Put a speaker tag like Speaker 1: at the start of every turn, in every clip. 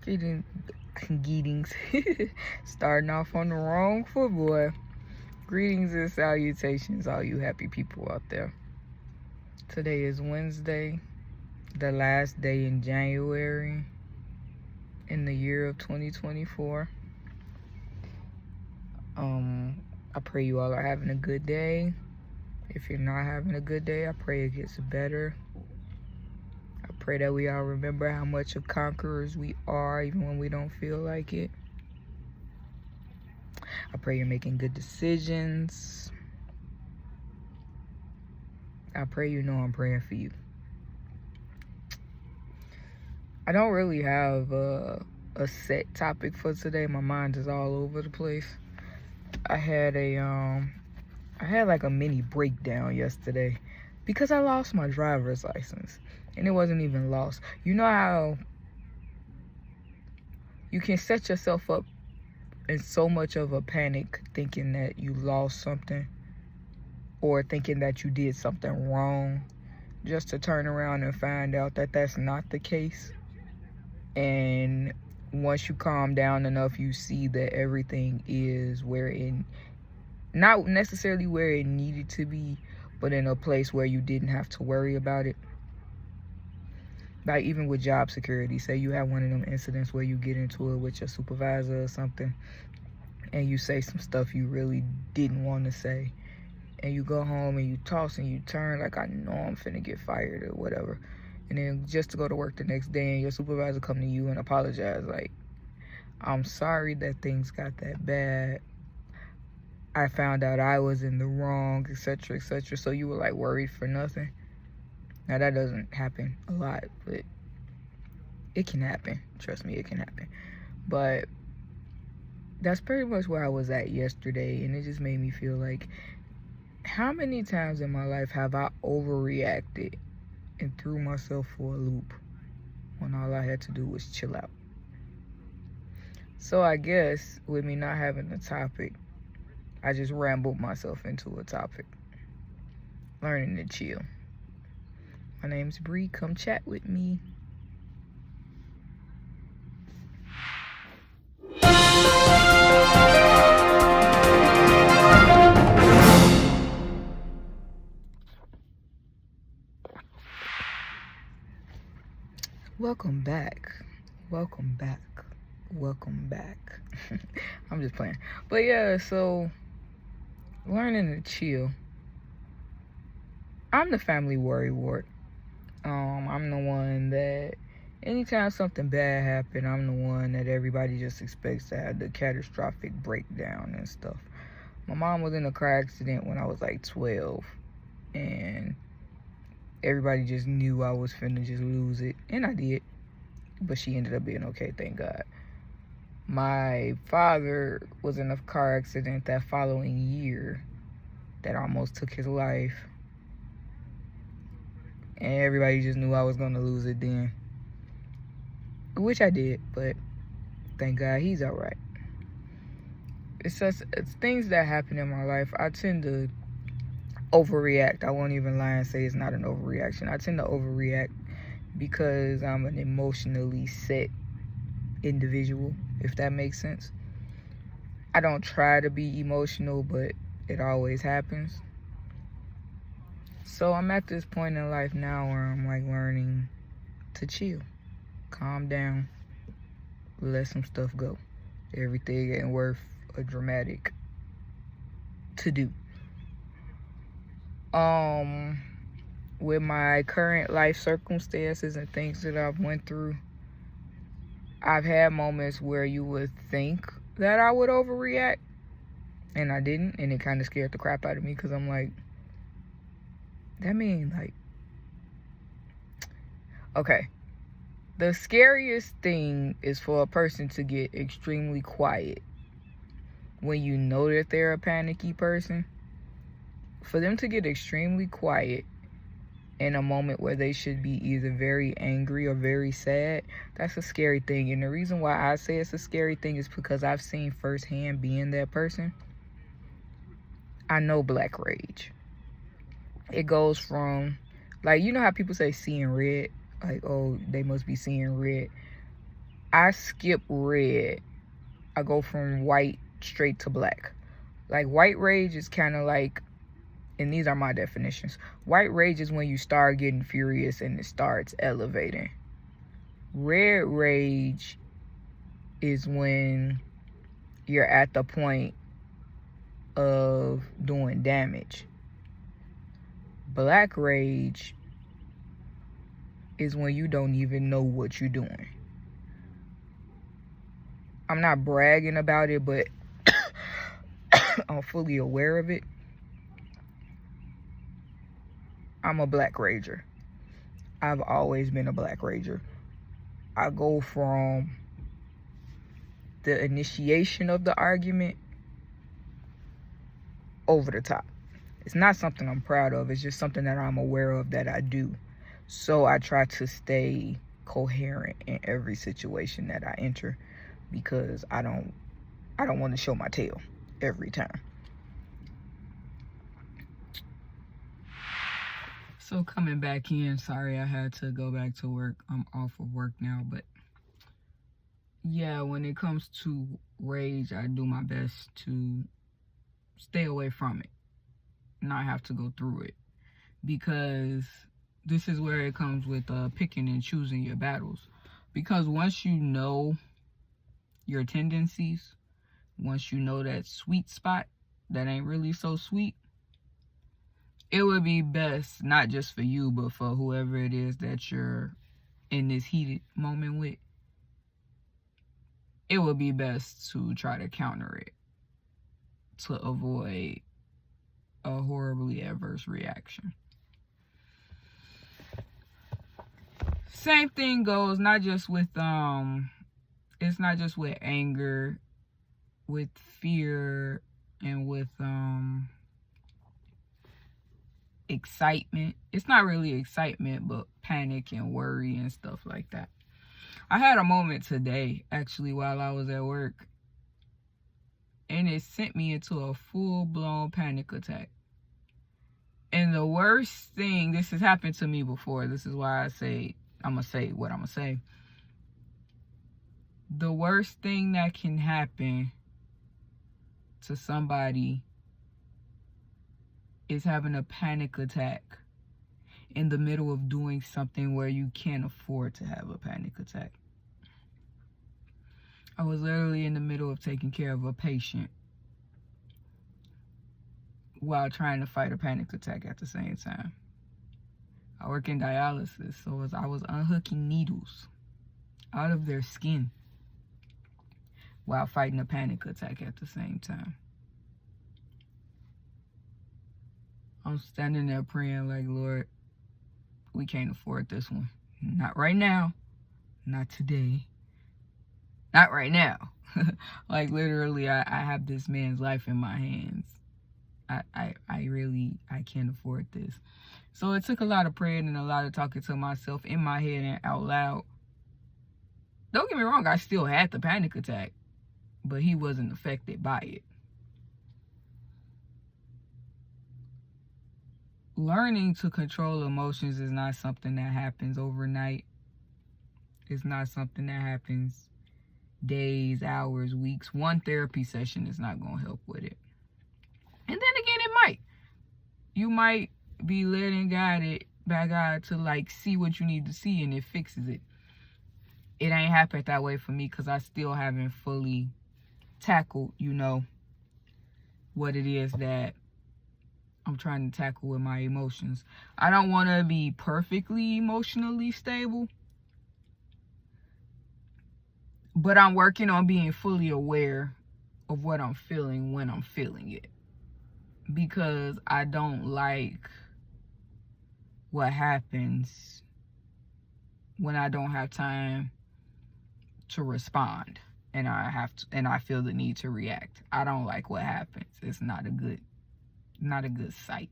Speaker 1: Greetings. Greetings. Starting off on the wrong foot, boy. Greetings and salutations, all you happy people out there. Today is Wednesday, the last day in January in the year of 2024. I pray you all are having a good day. If you're not having a good day, I pray it gets better. I pray that we all remember how much of conquerors we are, even when we don't feel like it. I pray you're making good decisions. I pray you know I'm praying for you. I don't really have a set topic for today. My mind is all over the place. I had like a mini breakdown yesterday because I lost my driver's license. And it wasn't even lost. You know how you can set yourself up in so much of a panic thinking that you lost something or thinking that you did something wrong, just to turn around and find out that that's not the case. And once you calm down enough, you see that everything is not necessarily where it needed to be, but in a place where you didn't have to worry about it. Like even with job security, say you have one of them incidents where you get into it with your supervisor or something, and you say some stuff you really didn't want to say, and you go home and you toss and you turn like, I know I'm finna get fired or whatever. And then just to go to work the next day and your supervisor come to you and apologize like, I'm sorry that things got that bad. I found out I was in the wrong, etc., etc. So you were like worried for nothing. Now that doesn't happen a lot, but it can happen. Trust me, it can happen. But that's pretty much where I was at yesterday, and it just made me feel like, how many times in my life have I overreacted and threw myself for a loop when all I had to do was chill out? So I guess with me not having a topic, I just rambled myself into a topic. Learning to chill. My name's Bree. Come chat with me. Welcome back. Welcome back. Welcome back. I'm just playing. But yeah, so learning to chill. I'm the family worrywart. I'm the one that anytime something bad happens, I'm the one that everybody just expects to have the catastrophic breakdown and stuff. My mom was in a car accident when I was like 12, and everybody just knew I was finna just lose it, and I did, but she ended up being okay, thank God. My father was in a car accident that following year that almost took his life, and everybody just knew I was gonna lose it then, which I did, but thank God he's all right. It's things that happen in my life. I tend to overreact. I won't even lie and say it's not an overreaction. I tend to overreact because I'm an emotionally set individual, if that makes sense. I don't try to be emotional, but it always happens. So I'm at this point in life now where I'm like learning to chill, calm down, let some stuff go. Everything ain't worth a dramatic to do. With my current life circumstances and things that I've went through, I've had moments where you would think that I would overreact, and I didn't, and it kind of scared the crap out of me because I'm like, that means like, okay, the scariest thing is for a person to get extremely quiet when you know that they're a panicky person. For them to get extremely quiet in a moment where they should be either very angry or very sad, that's a scary thing. And the reason why I say it's a scary thing is because I've seen firsthand being that person. I know black rage. It goes from, like, you know how people say seeing red? Like, oh, they must be seeing red. I skip red. I go from white straight to black. Like, white rage is kind of like, and these are my definitions. White rage is when you start getting furious and it starts elevating. Red rage is when you're at the point of doing damage. Black rage is when you don't even know what you're doing. I'm not bragging about it, but I'm fully aware of it. I'm a black rager. I've always been a black rager. I go from the initiation of the argument over the top. It's not something I'm proud of. It's just something that I'm aware of that I do. So I try to stay coherent in every situation that I enter, because I don't want to show my tail every time. So coming back in, sorry I had to go back to work. I'm off of work now, but yeah, when it comes to rage, I do my best to stay away from it, not have to go through it, because this is where it comes with picking and choosing your battles. Because once you know your tendencies, once you know that sweet spot that ain't really so sweet, it would be best, not just for you, but for whoever it is that you're in this heated moment with, it would be best to try to counter it to avoid a horribly adverse reaction. Same thing goes not just with it's not just with anger, with fear, and with excitement. It's not really excitement, but panic and worry and stuff like that. I had a moment today, actually, while I was at work, and it sent me into a full-blown panic attack. And the worst thing, this has happened to me before. This is why I'm going to say what I'm going to say. The worst thing that can happen to somebody is having a panic attack in the middle of doing something where you can't afford to have a panic attack. I was literally in the middle of taking care of a patient while trying to fight a panic attack at the same time. I work in dialysis, so I was unhooking needles out of their skin while fighting a panic attack at the same time. I'm standing there praying like, Lord, we can't afford this one. Not right now. Not today. Not right now. Like, literally, I have this man's life in my hands. I can't afford this. So it took a lot of praying and a lot of talking to myself in my head and out loud. Don't get me wrong, I still had the panic attack, but he wasn't affected by it. Learning to control emotions is not something that happens overnight. It's not something that happens days, hours, weeks. One therapy session is not going to help with it. And then again, it might. You might be led and guided by God to like see what you need to see, and it fixes it. It ain't happened that way for me because I still haven't fully tackled, what it is that I'm trying to tackle with my emotions. I don't want to be perfectly emotionally stable, but I'm working on being fully aware of what I'm feeling when I'm feeling it, because I don't like what happens when I don't have time to respond and I feel the need to react. I don't like what happens. It's not a good sight.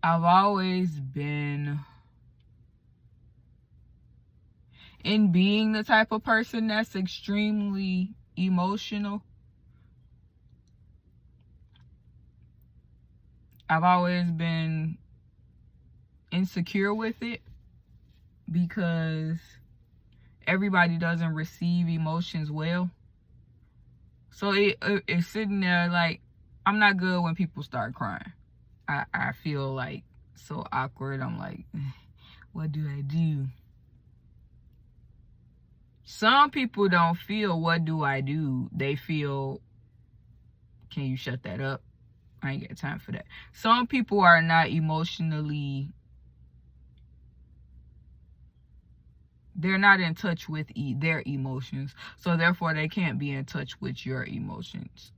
Speaker 1: I've always been in being the type of person that's extremely emotional. I've always been insecure with it because everybody doesn't receive emotions well. So it's sitting there like, I'm not good when people start crying. I feel like so awkward. I'm like, what do I do? Some people don't feel, what do I do? They feel, can you shut that up? I ain't got time for that. Some people are not emotionally, they're not in touch with their emotions. So therefore they can't be in touch with your emotions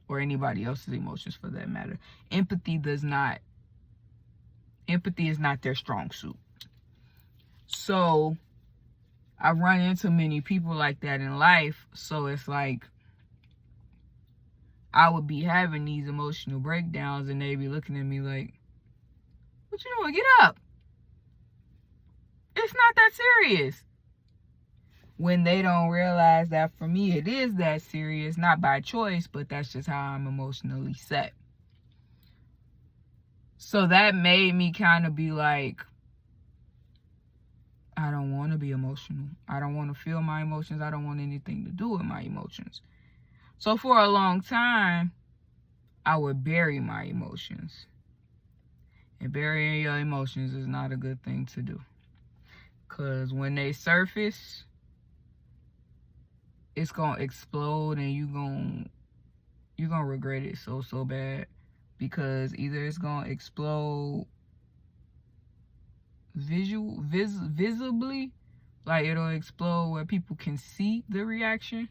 Speaker 1: or anybody else's emotions for that matter. Empathy is not their strong suit. So I run into many people like that in life. So it's like, I would be having these emotional breakdowns and they'd be looking at me like, what you doing? Get up. It's not that serious. When they don't realize that for me, it is that serious, not by choice, but that's just how I'm emotionally set. So that made me kind of be like, I don't want to be emotional. I don't want to feel my emotions. I don't want anything to do with my emotions. So for a long time, I would bury my emotions. And burying your emotions is not a good thing to do. Because when they surface, it's going to explode and you're going to regret it so bad. Because either it's going to explode visibly, like it'll explode where people can see the reaction.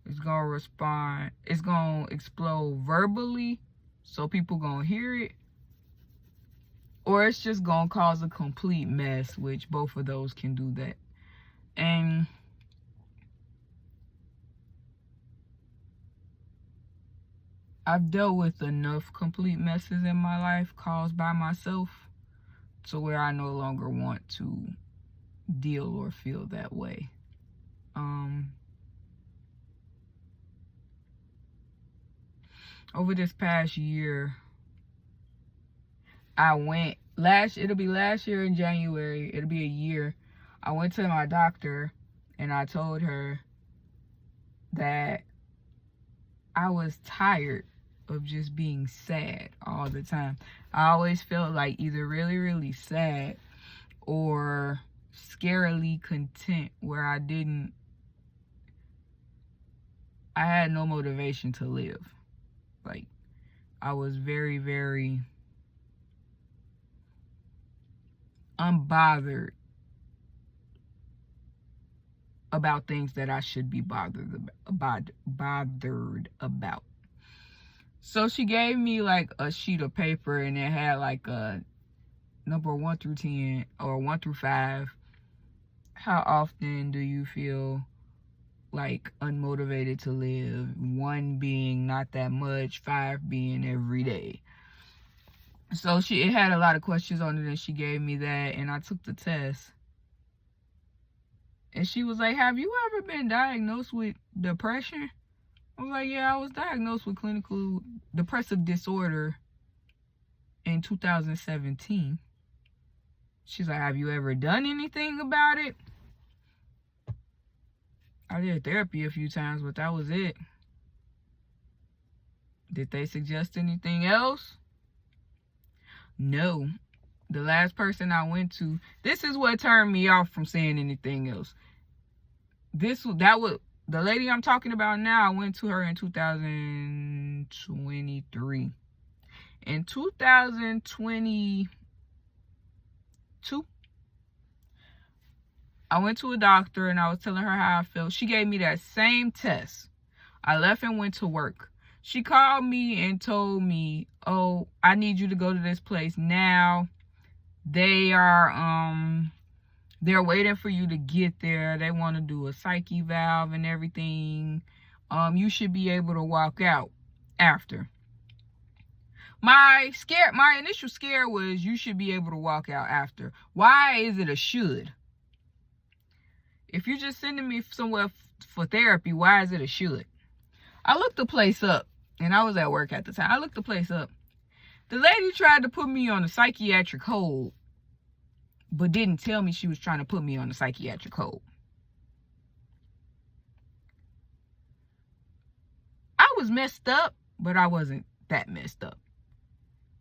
Speaker 1: It's going to respond. It's going to explode verbally, so people going to hear it. Or it's just going to cause a complete mess, which both of those can do that. And I've dealt with enough complete messes in my life caused by myself to where I no longer want to deal or feel that way. Over this past year, it'll be last year in January, it'll be a year, I went to my doctor and I told her that I was tired of just being sad all the time. I always felt like either really, really sad or scarily content, where I had no motivation to live. Like, I was very, very unbothered about things that I should be bothered about. So she gave me like a sheet of paper and it had like a number 1 through 10 or 1 through 5. How often do you feel like unmotivated to live? 1 being not that much, 5 being every day. So it had a lot of questions on it and she gave me that and I took the test. And she was like, have you ever been diagnosed with depression? I was like, yeah, I was diagnosed with clinical depressive disorder in 2017. She's like, have you ever done anything about it? I did therapy a few times, but that was it. Did they suggest anything else? No. The last person I went to, this is what turned me off from saying anything else. The lady I'm talking about now, I went to her in 2023. In 2022, I went to a doctor and I was telling her how I felt. She gave me that same test. I left and went to work. She called me and told me, oh, I need you to go to this place now. They're waiting for you to get there. They want to do a psych eval and everything. You should be able to walk out after. My initial scare was, you should be able to walk out after. Why is it a should? If you're just sending me somewhere for therapy, why is it a should? I looked the place up, and I was at work at the time. I looked the place up. The lady tried to put me on a psychiatric hold, but didn't tell me she was trying to put me on a psychiatric hold. I was messed up, but I wasn't that messed up.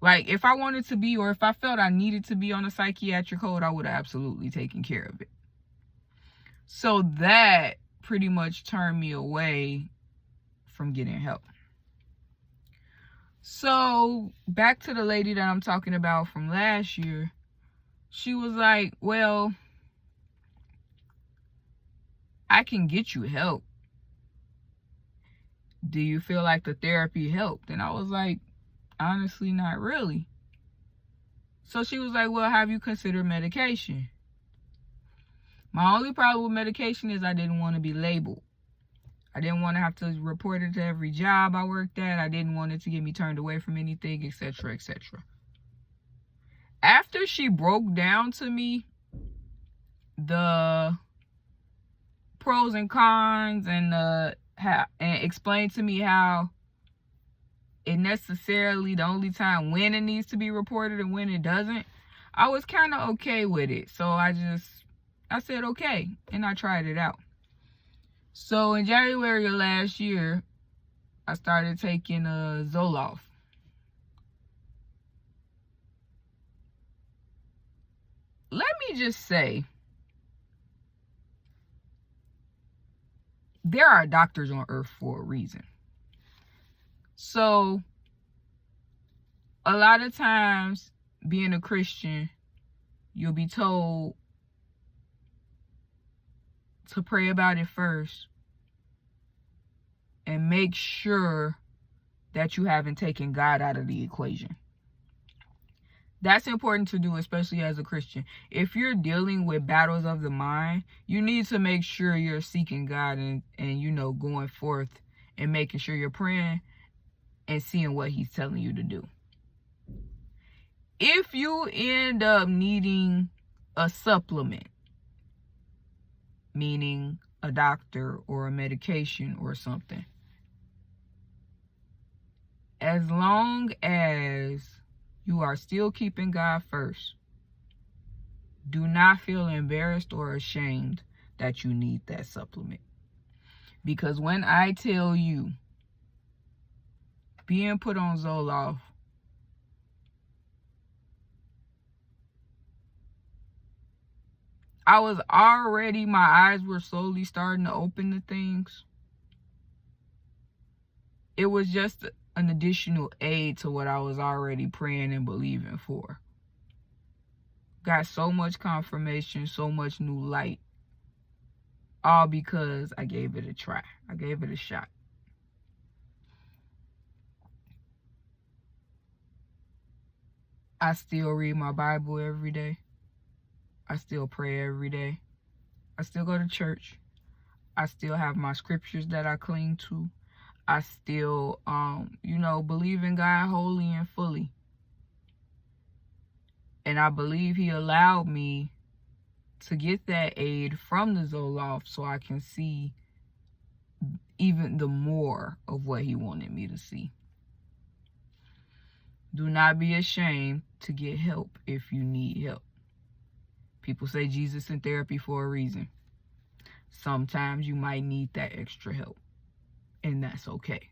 Speaker 1: Like, if I wanted to be, or if I felt I needed to be on a psychiatric hold, I would have absolutely taken care of it. So that pretty much turned me away from getting help. So back to the lady that I'm talking about from last year. She was like, well, I can get you help. Do you feel like the therapy helped? And I was like, honestly, not really. So she was like, well, have you considered medication? My only problem with medication is I didn't want to be labeled. I didn't want to have to report it to every job I worked at. I didn't want it to get me turned away from anything, etc., etc. After she broke down to me the pros and cons and explained to me how it necessarily the only time when it needs to be reported and when it doesn't, I was kind of okay with it. So I said okay, and I tried it out. So in January of last year, I started taking Zoloft. Let me just say, there are doctors on earth for a reason. So a lot of times, being a Christian, you'll be told to pray about it first and make sure that you haven't taken God out of the equation. That's important to do, especially as a Christian. If you're dealing with battles of the mind, you need to make sure you're seeking God and going forth and making sure you're praying and seeing what he's telling you to do. If you end up needing a supplement, meaning a doctor or a medication or something, as long as you are still keeping God first, do not feel embarrassed or ashamed that you need that supplement. Because when I tell you, being put on Zoloft my eyes were slowly starting to open to things. It was just an additional aid to what I was already praying and believing for. Got so much confirmation, so much new light. All because I gave it a try. I gave it a shot. I still read my Bible every day. I still pray every day. I still go to church. I still have my scriptures that I cling to. I still, believe in God wholly and fully. And I believe he allowed me to get that aid from the Zoloft so I can see even the more of what he wanted me to see. Do not be ashamed to get help if you need help. People say Jesus in therapy for a reason. Sometimes you might need that extra help, and that's okay.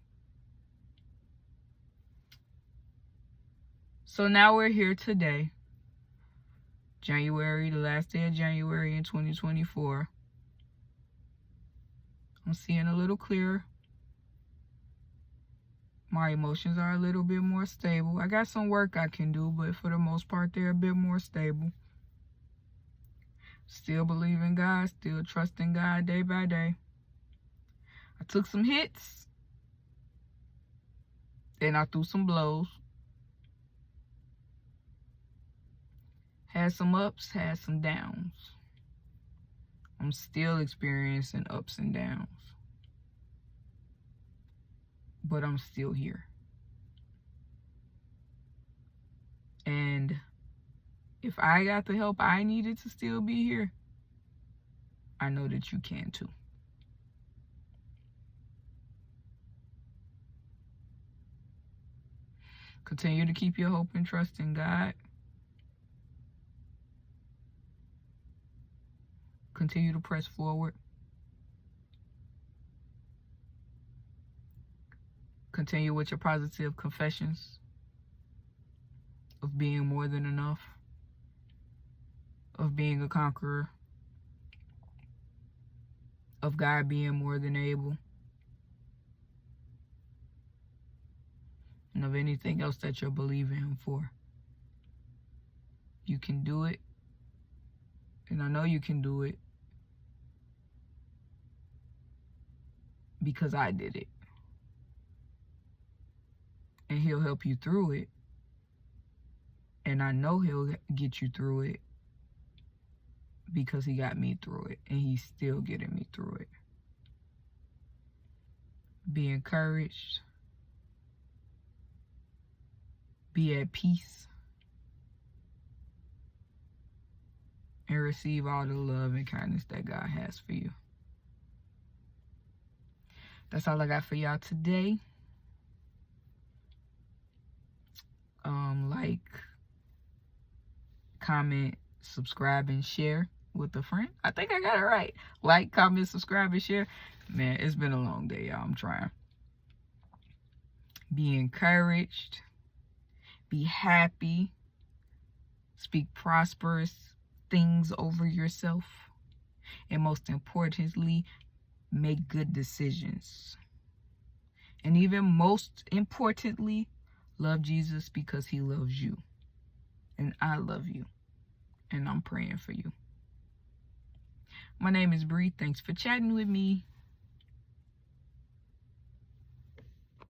Speaker 1: So now we're here today, January, the last day of January in 2024. I'm seeing a little clearer. My emotions are a little bit more stable. I got some work I can do, but for the most part, they're a bit more stable. Still believe in God, still trusting God day by day. I took some hits, then I threw some blows. Had some ups, had some downs. I'm still experiencing ups and downs. But I'm still here. And if I got the help I needed to still be here, I know that you can too. Continue to keep your hope and trust in God. Continue to press forward. Continue with your positive confessions of being more than enough, of being a conqueror, of God being more than able, and of anything else that you're believing Him for. You can do it, and I know you can do it because I did it. And He'll help you through it. And I know He'll get you through it because He got me through it. And He's still getting me through it. Be encouraged. Be at peace. And receive all the love and kindness that God has for you. That's all I got for y'all today. Like, comment, subscribe, and share with a friend. I think I got it right. Like, comment, subscribe, and share. Man, it's been a long day, y'all. I'm trying. Be encouraged. Be happy. Speak prosperous things over yourself. And most importantly, make good decisions. And even most importantly, love Jesus because He loves you. And I love you. And I'm praying for you. My name is Bree. Thanks for chatting with me.